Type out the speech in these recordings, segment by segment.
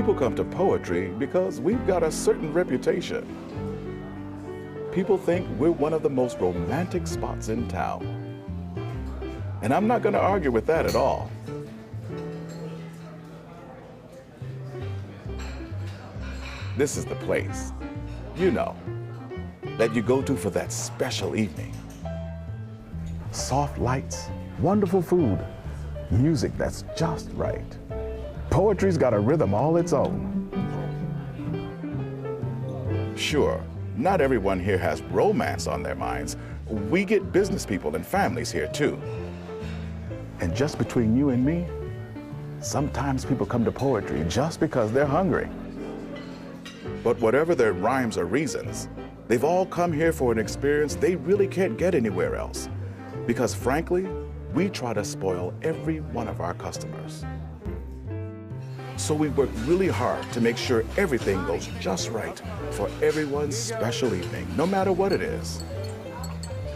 People come to poetry because we've got a certain reputation. People think we're one of the most romantic spots in town. And I'm not going to argue with that at all. This is the place, you know, that you go to for that special evening. Soft lights, wonderful food, music that's just right. Poetry's got a rhythm all its own. Sure, not everyone here has romance on their minds. We get business people and families here too. And just between you and me, sometimes people come to poetry just because they're hungry. But whatever their rhymes or reasons, they've all come here for an experience they really can't get anywhere else. Because frankly, we try to spoil every one of our customers. So we work really hard to make sure everything goes just right for everyone's special evening, no matter what it is.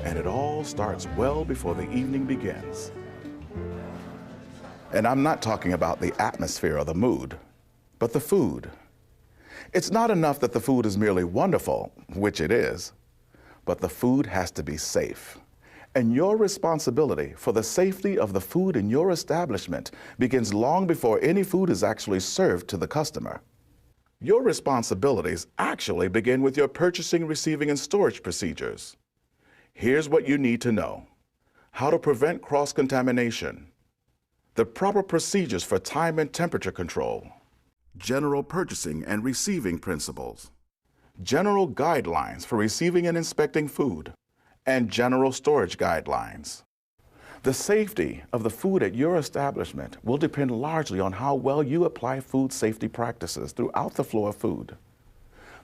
And it all starts well before the evening begins. And I'm not talking about the atmosphere or the mood, but the food. It's not enough that the food is merely wonderful, which it is, but the food has to be safe. And your responsibility for the safety of the food in your establishment begins long before any food is actually served to the customer. Your responsibilities actually begin with your purchasing, receiving, and storage procedures. Here's what you need to know: how to prevent cross-contamination, the proper procedures for time and temperature control, general purchasing and receiving principles, general guidelines for receiving and inspecting food, and general storage guidelines. The safety of the food at your establishment will depend largely on how well you apply food safety practices throughout the flow of food.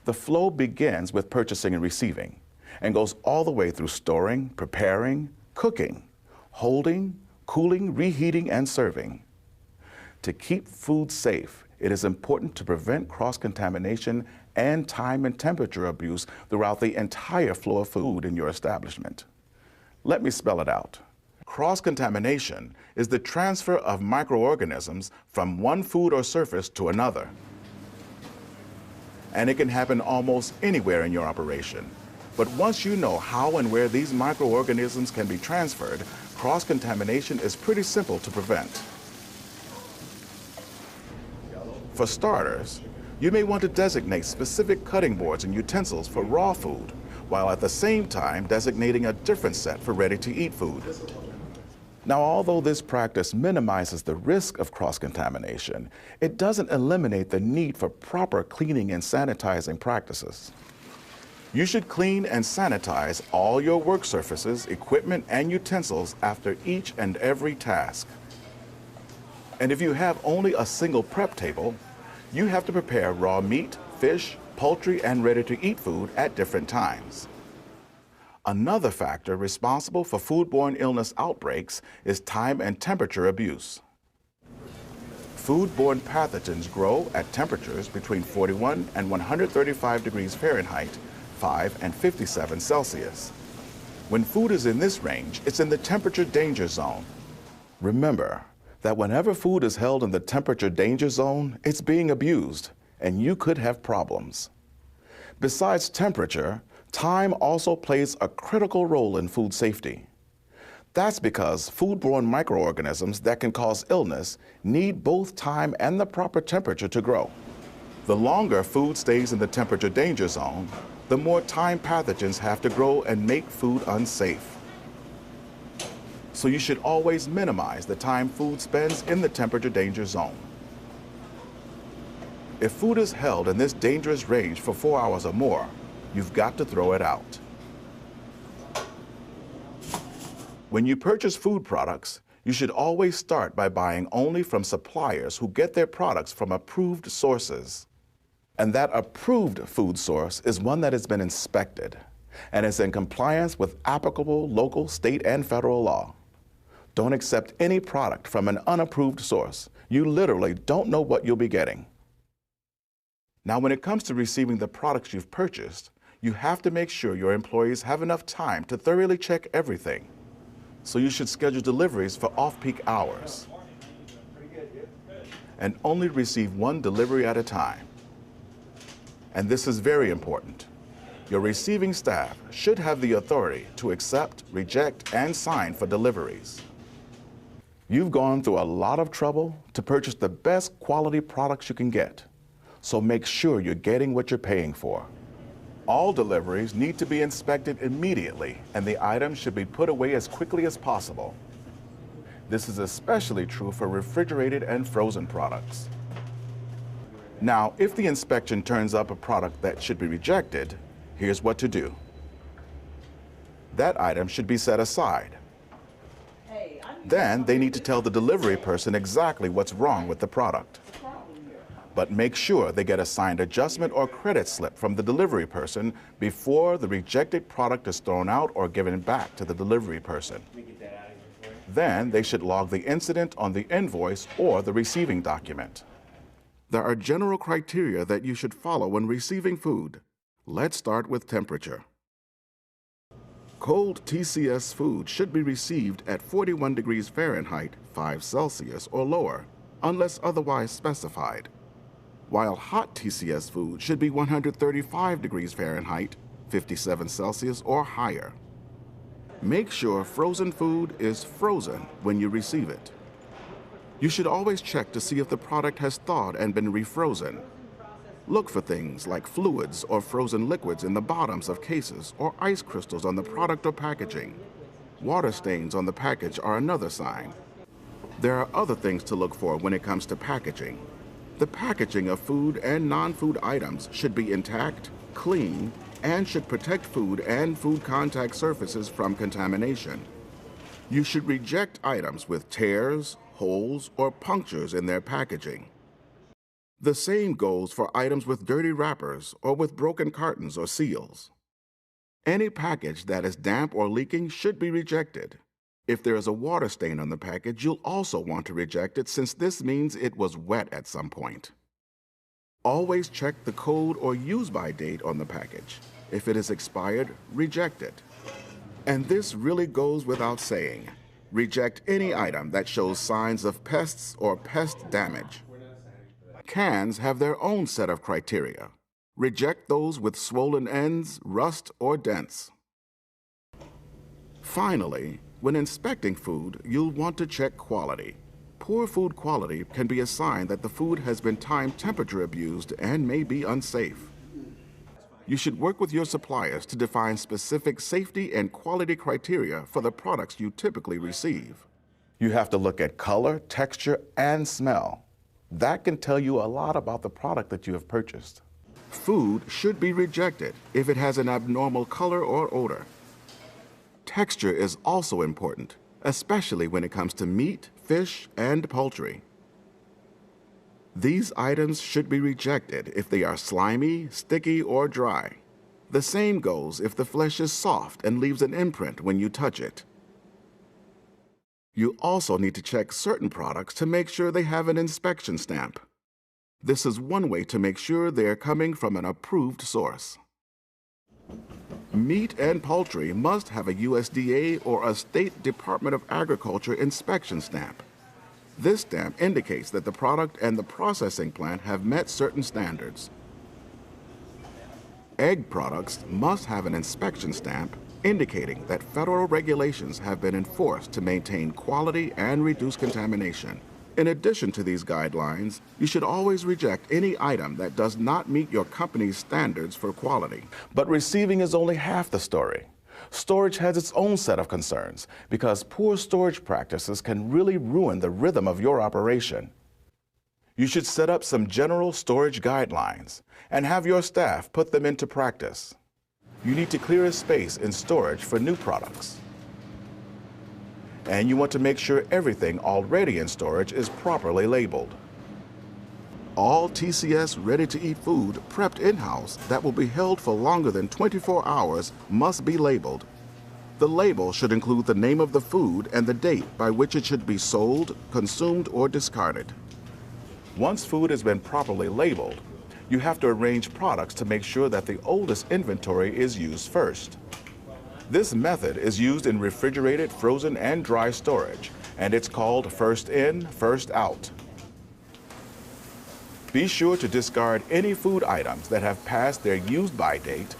The flow begins with purchasing and receiving and goes all the way through storing, preparing, cooking, holding, cooling, reheating, and serving. To keep food safe, it is important to prevent cross-contamination and time and temperature abuse throughout the entire flow of food in your establishment. Let me spell it out. Cross-contamination is the transfer of microorganisms from one food or surface to another. And it can happen almost anywhere in your operation. But once you know how and where these microorganisms can be transferred, cross-contamination is pretty simple to prevent. For starters, you may want to designate specific cutting boards and utensils for raw food, while at the same time designating a different set for ready-to-eat food. Now, although this practice minimizes the risk of cross-contamination, it doesn't eliminate the need for proper cleaning and sanitizing practices. You should clean and sanitize all your work surfaces, equipment, and utensils after each and every task. And if you have only a single prep table, you have to prepare raw meat, fish, poultry, and ready-to-eat food at different times. Another factor responsible for foodborne illness outbreaks is time and temperature abuse. Foodborne pathogens grow at temperatures between 41 and 135 degrees Fahrenheit, 5 and 57 Celsius. When food is in this range, it's in the temperature danger zone. Remember that whenever food is held in the temperature danger zone, it's being abused, and you could have problems. Besides temperature, time also plays a critical role in food safety. That's because foodborne microorganisms that can cause illness need both time and the proper temperature to grow. The longer food stays in the temperature danger zone, the more time pathogens have to grow and make food unsafe. So you should always minimize the time food spends in the temperature danger zone. If food is held in this dangerous range for 4 hours or more, you've got to throw it out. When you purchase food products, you should always start by buying only from suppliers who get their products from approved sources. And that approved food source is one that has been inspected and is in compliance with applicable local, state, and federal law. Don't accept any product from an unapproved source. You literally don't know what you'll be getting. Now, when it comes to receiving the products you've purchased, you have to make sure your employees have enough time to thoroughly check everything. So you should schedule deliveries for off-peak hours. and only receive one delivery at a time. And this is very important. Your receiving staff should have the authority to accept, reject, and sign for deliveries. You've gone through a lot of trouble to purchase the best quality products you can get, so make sure you're getting what you're paying for. All deliveries need to be inspected immediately, and the items should be put away as quickly as possible. This is especially true for refrigerated and frozen products. Now, if the inspection turns up a product that should be rejected, here's what to do. That item should be set aside. Then they need to tell the delivery person exactly what's wrong with the product. But make sure they get a signed adjustment or credit slip from the delivery person before the rejected product is thrown out or given back to the delivery person. Then they should log the incident on the invoice or the receiving document. There are general criteria that you should follow when receiving food. Let's start with temperature. Cold TCS food should be received at 41 degrees Fahrenheit, 5 Celsius or lower, unless otherwise specified, while hot TCS food should be 135 degrees Fahrenheit, 57 Celsius or higher. Make sure frozen food is frozen when you receive it. You should always check to see if the product has thawed and been refrozen. Look for things like fluids or frozen liquids in the bottoms of cases or ice crystals on the product or packaging. Water stains on the package are another sign. There are other things to look for when it comes to packaging. The packaging of food and non-food items should be intact, clean, and should protect food and food contact surfaces from contamination. You should reject items with tears, holes, or punctures in their packaging. The same goes for items with dirty wrappers or with broken cartons or seals. Any package that is damp or leaking should be rejected. If there is a water stain on the package, you'll also want to reject it since this means it was wet at some point. Always check the code or use-by date on the package. If it is expired, reject it. And this really goes without saying. Reject any item that shows signs of pests or pest damage. Cans have their own set of criteria. Reject those with swollen ends, rust, or dents. Finally, when inspecting food, you'll want to check quality. Poor food quality can be a sign that the food has been time temperature abused and may be unsafe. You should work with your suppliers to define specific safety and quality criteria for the products you typically receive. You have to look at color, texture, and smell. That can tell you a lot about the product that you have purchased. Food should be rejected if it has an abnormal color or odor. Texture is also important, especially when it comes to meat, fish, and poultry. These items should be rejected if they are slimy, sticky, or dry. The same goes if the flesh is soft and leaves an imprint when you touch it. You also need to check certain products to make sure they have an inspection stamp. This is one way to make sure they are coming from an approved source. Meat and poultry must have a USDA or a State Department of Agriculture inspection stamp. This stamp indicates that the product and the processing plant have met certain standards. Egg products must have an inspection stamp indicating that federal regulations have been enforced to maintain quality and reduce contamination. In addition to these guidelines, you should always reject any item that does not meet your company's standards for quality. But receiving is only half the story. Storage has its own set of concerns because poor storage practices can really ruin the rhythm of your operation. You should set up some general storage guidelines and have your staff put them into practice. You need to clear a space in storage for new products. And you want to make sure everything already in storage is properly labeled. All TCS ready-to-eat food prepped in-house that will be held for longer than 24 hours must be labeled. The label should include the name of the food and the date by which it should be sold, consumed, or discarded. Once food has been properly labeled, you have to arrange products to make sure that the oldest inventory is used first. This method is used in refrigerated, frozen, and dry storage, and it's called first in, first out. Be sure to discard any food items that have passed their use-by date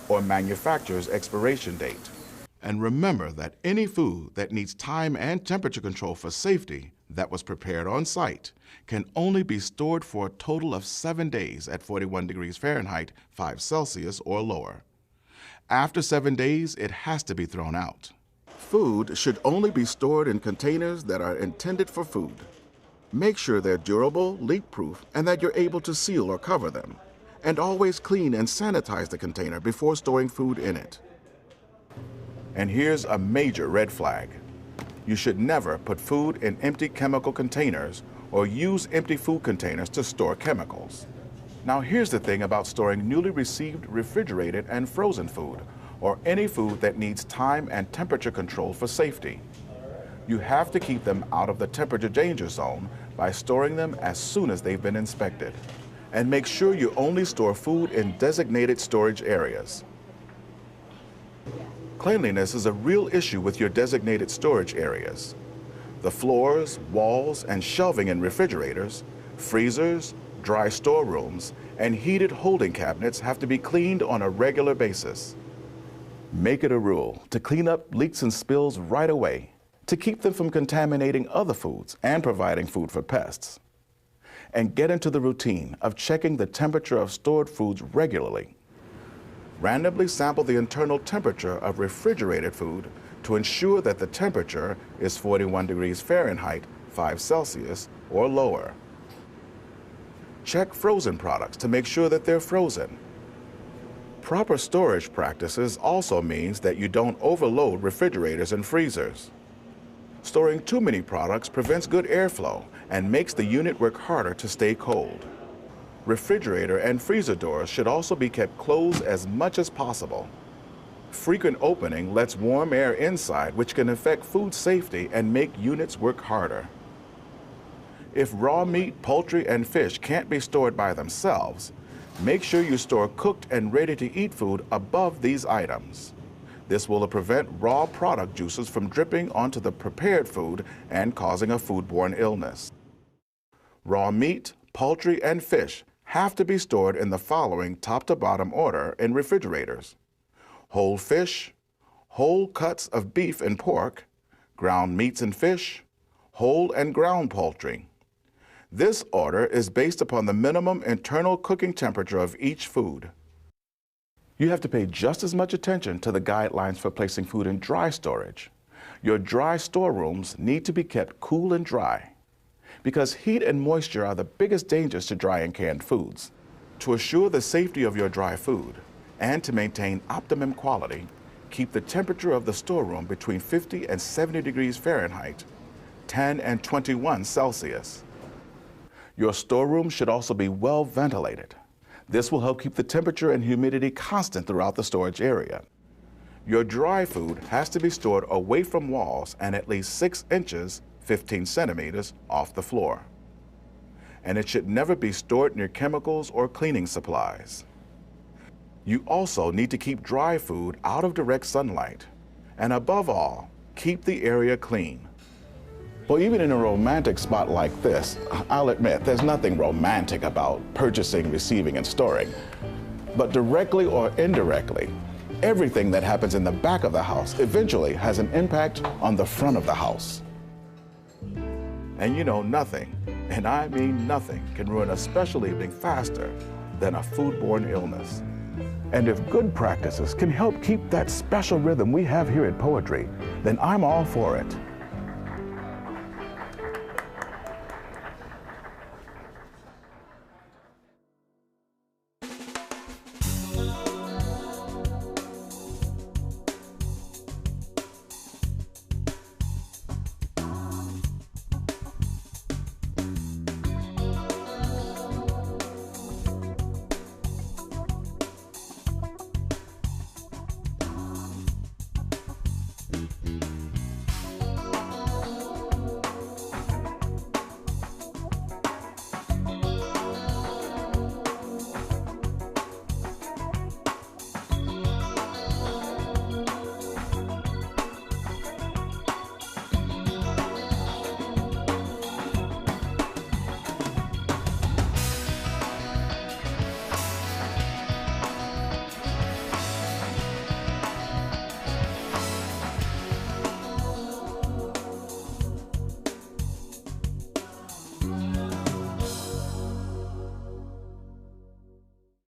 or manufacturer's expiration date. And remember that any food that needs time and temperature control for safety that was prepared on site can only be stored for a total of 7 days at 41 degrees Fahrenheit, 5 Celsius or lower. After 7 days, it has to be thrown out. Food should only be stored in containers that are intended for food. Make sure they're durable, leak-proof, and that you're able to seal or cover them. And always clean and sanitize the container before storing food in it. And here's a major red flag. You should never put food in empty chemical containers or use empty food containers to store chemicals. Now here's the thing about storing newly received refrigerated and frozen food, or any food that needs time and temperature control for safety. You have to keep them out of the temperature danger zone by storing them as soon as they've been inspected. And make sure you only store food in designated storage areas. Cleanliness is a real issue with your designated storage areas. The floors, walls, and shelving in refrigerators, freezers, dry storerooms, and heated holding cabinets have to be cleaned on a regular basis. Make it a rule to clean up leaks and spills right away to keep them from contaminating other foods and providing food for pests. And get into the routine of checking the temperature of stored foods regularly. Randomly sample the internal temperature of refrigerated food to ensure that the temperature is 41 degrees Fahrenheit, 5 Celsius, or lower. Check frozen products to make sure that they're frozen. Proper storage practices also means that you don't overload refrigerators and freezers. Storing too many products prevents good airflow and makes the unit work harder to stay cold. Refrigerator and freezer doors should also be kept closed as much as possible. Frequent opening lets warm air inside, which can affect food safety and make units work harder. If raw meat, poultry, and fish can't be stored by themselves, make sure you store cooked and ready-to-eat food above these items. This will prevent raw product juices from dripping onto the prepared food and causing a foodborne illness. Raw meat, poultry, and fish have to be stored in the following top-to-bottom order in refrigerators: whole fish, whole cuts of beef and pork, ground meats and fish, whole and ground poultry. This order is based upon the minimum internal cooking temperature of each food. You have to pay just as much attention to the guidelines for placing food in dry storage. Your dry storerooms need to be kept cool and dry, because heat and moisture are the biggest dangers to dry and canned foods. To assure the safety of your dry food and to maintain optimum quality, keep the temperature of the storeroom between 50 and 70 degrees Fahrenheit, 10 and 21 Celsius. Your storeroom should also be well ventilated. This will help keep the temperature and humidity constant throughout the storage area. Your dry food has to be stored away from walls and at least 6 inches 15 centimeters off the floor. And it should never be stored near chemicals or cleaning supplies. You also need to keep dry food out of direct sunlight. And above all, keep the area clean. Well, even in a romantic spot like this, I'll admit there's nothing romantic about purchasing, receiving, and storing. But directly or indirectly, everything that happens in the back of the house eventually has an impact on the front of the house. And you know, nothing, and I mean nothing, can ruin a special evening faster than a foodborne illness. And if good practices can help keep that special rhythm we have here at Poetry, then I'm all for it.